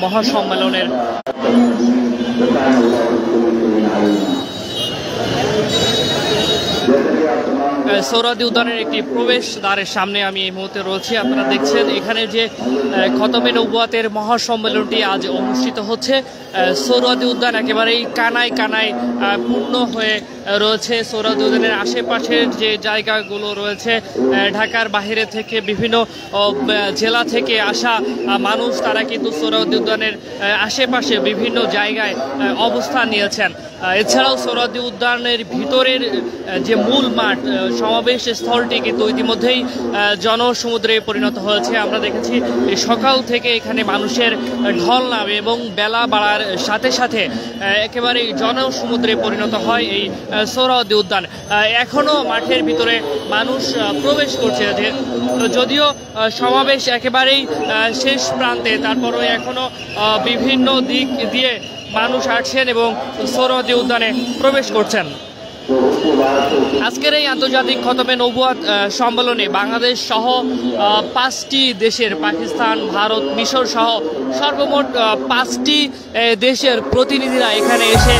মহাসম্মেলনের। সোহরাওয়ার্দী উদ্যানের একটি প্রবেশ দ্বারের সামনে আমি এই মুহূর্তে রয়েছি। আপনারা দেখছেন এখানে যে খতমে নবুয়াতের মহাসম্মেলনটি আজ অনুষ্ঠিত হচ্ছে। সোহরাওয়ার্দী উদ্যান একেবারেই কানায় কানায় পূর্ণ হয়ে রয়েছে। সোহরাওয়ার্দী উদ্যানের আশেপাশের যে জায়গাগুলো রয়েছে, ঢাকার বাইরে থেকে বিভিন্ন জেলা থেকে আসা মানুষ তারা কিন্তু সোহরাওয়ার্দী উদ্যানের আশেপাশে বিভিন্ন জায়গায় অবস্থান নিয়েছেন। এছাড়াও সোহরাওয়ার্দী উদ্যানের ভিতরের যে মূল মাঠ, সমাবেশ স্থলটি কিন্তু ইতিমধ্যেই জনসমুদ্রে পরিণত হয়েছে। আমরা দেখেছি সকাল থেকে এখানে মানুষের ঢল নামে এবং বেলা বাড়ার সাথে সাথে একেবারে জনসমুদ্রে পরিণত হয় এই সোহরাওয়ার্দী উদ্যান। এখনও মাঠের ভিতরে মানুষ প্রবেশ করছে, যদিও সমাবেশ একেবারেই শেষ প্রান্তে, তারপরও এখনও বিভিন্ন দিক দিয়ে মানুষ আসছেন এবং সোহরাওয়ার্দী উদ্যানে প্রবেশ করছেন। আজকের এই আন্তর্জাতিক খতমে নবুয়াত সম্মেলনে বাংলাদেশ সহ 5টি দেশের, পাকিস্তান, ভারত, মিশর সহ সর্বমোট 5টি দেশের প্রতিনিধিরা এখানে এসে